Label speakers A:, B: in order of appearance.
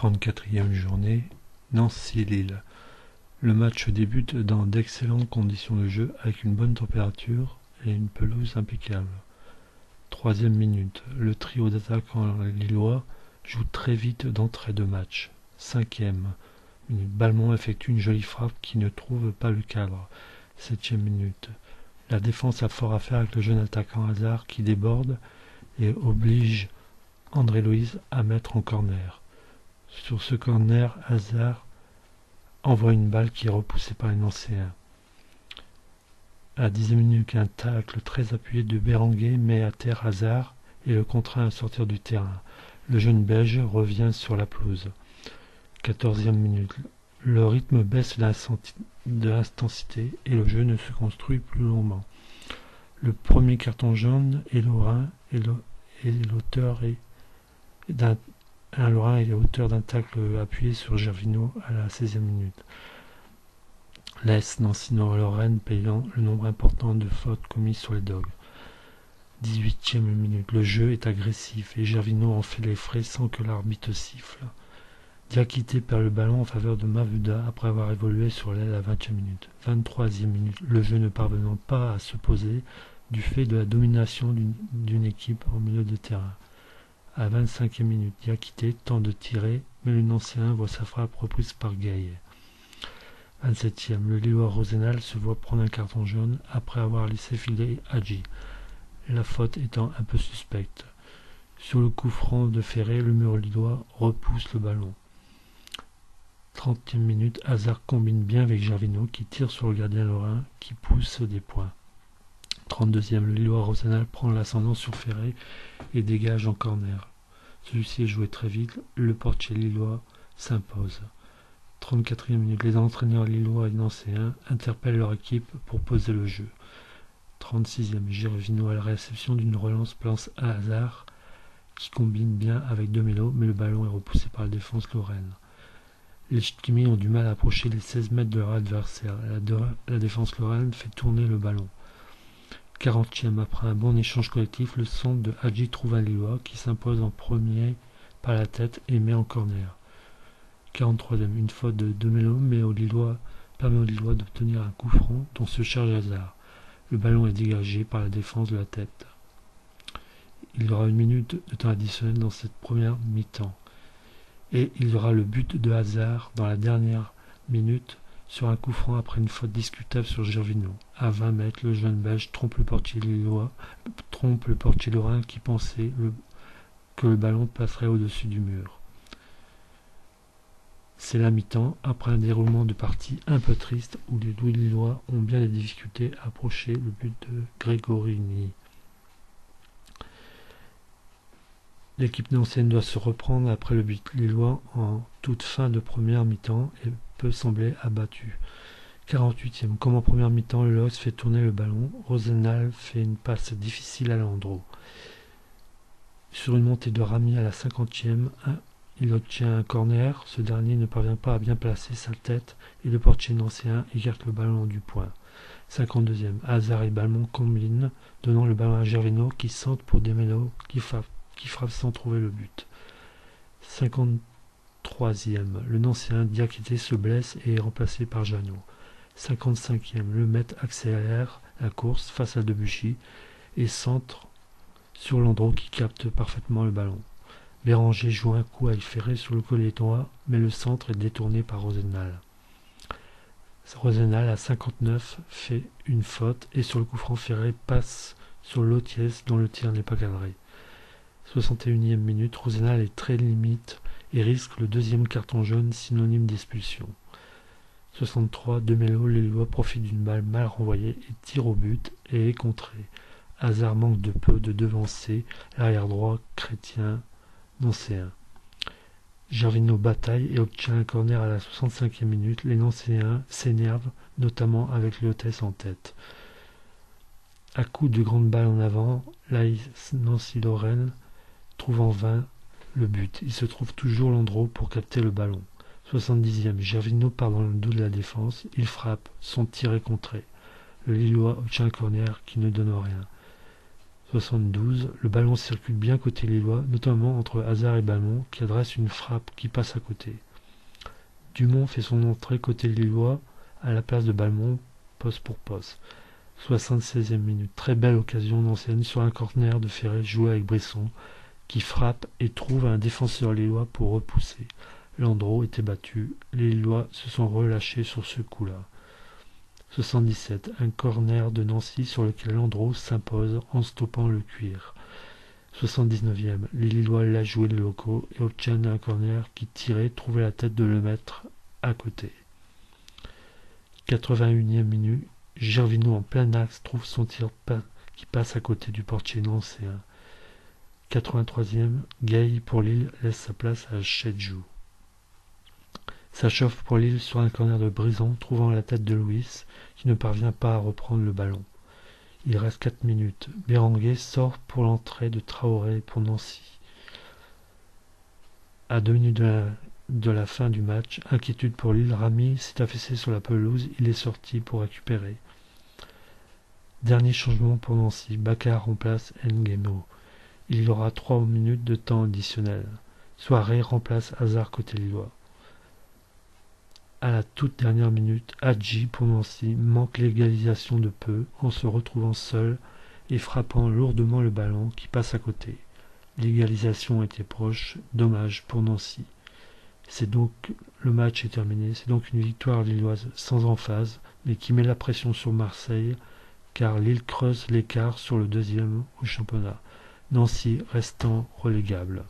A: 34e journée, Nancy-Lille. Le match débute dans d'excellentes conditions de jeu avec une bonne température et une pelouse impeccable. 3e minute, le trio d'attaquants lillois joue très vite d'entrée de match. 5e minute, Balmont effectue une jolie frappe qui ne trouve pas le cadre. 7e minute, la défense a fort à faire avec le jeune attaquant Hazard qui déborde et oblige André Loïs à mettre en corner. Sur ce corner, Hazard envoie une balle qui est repoussée par les Nancéens. À la 10e minute, un tacle très appuyé de Berenguer met à terre Hazard et le contraint à sortir du terrain. Le jeune Belge revient sur la pelouse. 14e minute, le rythme baisse de l'intensité et le jeu ne se construit plus longuement. Le premier carton jaune est Lorrain et l'auteur d'un d'un tacle appuyé sur Gervinho à la 16e minute. Laisse Nancy-Lorraine payant le nombre important de fautes commises sur les Dogs. 18e minute, le jeu est agressif et Gervinho en fait les frais sans que l'arbitre siffle. Diakité perd le ballon en faveur de Mavuda après avoir évolué sur l'aile à 20e minute. 23e minute, le jeu ne parvenant pas à se poser du fait de la domination d'une équipe au milieu de terrain. À 25e minute, Diakité tente de tirer, mais le Nancéen voit sa frappe reprise par Gay. 27e, le Lillois Rosenal se voit prendre un carton jaune après avoir laissé filer Hadji, la faute étant un peu suspecte. Sur le coup franc de Ferré, le mur lillois repousse le ballon. 30e minute, Hazard combine bien avec Gervinho qui tire sur le gardien lorrain qui pousse des points. 32e, le Lillois Rosenal prend l'ascendant sur Ferré et dégage en corner. Celui-ci est joué très vite, le portier lillois s'impose. 34e minute, les entraîneurs lillois et nancéens interpellent leur équipe pour poser le jeu. 36e, Gervinho à la réception d'une relance place à Hazard qui combine bien avec Demelo, mais le ballon est repoussé par la défense lorraine. Les Ch'timi ont du mal à approcher les 16 mètres de leur adversaire. La défense lorraine fait tourner le ballon. 40e, après un bon échange collectif, le centre de Hadji trouve un Lillois qui s'impose en premier par la tête et met en corner. 43e, une faute de Demelo permet aux Lillois d'obtenir un coup franc dont se charge Hazard. Le ballon est dégagé par la défense de la tête. Il y aura une minute de temps additionnel dans cette première mi-temps. Et il y aura le but de Hazard dans la dernière minute sur un coup franc après une faute discutable sur Gervinho. À 20 mètres, le jeune Belge trompe le portier lorrain qui pensait que le ballon passerait au-dessus du mur. C'est la mi-temps, après un déroulement de partie un peu triste où les Lillois ont bien des difficultés à approcher le but de Gregorini. L'équipe nancéenne doit se reprendre après le but lillois en toute fin de première mi-temps et peut sembler abattue. 48e, comme en première mi-temps, le LOS fait tourner le ballon. Rosenal fait une passe difficile à Landreau. Sur une montée de Rami à la 50e, il obtient un corner. Ce dernier ne parvient pas à bien placer sa tête et le portier nancéen écarte le ballon du point. 52e, Hazard et Balmont combinent, donnant le ballon à Gervinho qui centre pour Demelo qui frappe sans trouver le but. 53e, le Nancéen Diakité se blesse et est remplacé par Jeannot. 55e, le Met accélère la course face à Debuchy et centre sur Landreau qui capte parfaitement le ballon. Béranger joue un coup à Ferré sur le collet droit, mais le centre est détourné par Rosenal. Rosenal à 59 fait une faute et sur le coup franc Ferré passe sur Lotiès dont le tir n'est pas cadré. 61e minute, Rosenal est très limite et risque le deuxième carton jaune synonyme d'expulsion. 63, Demelo, les Lillois profitent d'une balle mal renvoyée et tire au but et est contré. Hazard manque de peu de devancer l'arrière droit chrétien nancéen. Gervinho bataille et obtient un corner à la 65e minute. Les nancéens s'énervent, notamment avec l'hôtesse en tête. À coup de grande balle en avant, Nancy-Lorraine trouve en vain le but. Il se trouve toujours Landreau pour capter le ballon. 70e, Gervinho part dans le dos de la défense. Il frappe, son tir est contré. Le Lillois obtient un corner qui ne donne rien. 72, le ballon circule bien côté lillois, notamment entre Hazard et Balmont qui adresse une frappe qui passe à côté. Dumont fait son entrée côté lillois à la place de Balmont, poste pour poste. 76e minute, très belle occasion d'ancienne sur un corner de Ferré joué avec Bresson, qui frappe et trouve un défenseur lillois pour repousser. Landreau était battu, les Lillois se sont relâchés sur ce coup-là. 77, un corner de Nancy sur lequel Landreau s'impose en stoppant le cuir. 79e, les Lillois lâchent jouer les locaux et obtiennent un corner qui tiré trouvait la tête de le mettre à côté. 81e minute, Gervinho en plein axe trouve son tir qui passe à côté du portier nancéen. 83e, Gay pour Lille laisse sa place à Chedjou. Ça chauffe pour Lille sur un corner de Brison, trouvant la tête de Louis, qui ne parvient pas à reprendre le ballon. Il reste 4 minutes. Béranguer sort pour l'entrée de Traoré pour Nancy. À 2 minutes de la fin du match, inquiétude pour Lille, Rami s'est affaissé sur la pelouse, il est sorti pour récupérer. Dernier changement pour Nancy, Bakar remplace Nguemo. Il y aura 3 minutes de temps additionnel. Soirée remplace Hazard côté lillois. À la toute dernière minute, Hadji pour Nancy manque l'égalisation de peu en se retrouvant seul et frappant lourdement le ballon qui passe à côté. L'égalisation était proche, dommage pour Nancy. C'est donc le match est terminé, c'est donc une victoire lilloise sans emphase, mais qui met la pression sur Marseille, car Lille creuse l'écart sur le deuxième au championnat, Nancy restant relégable.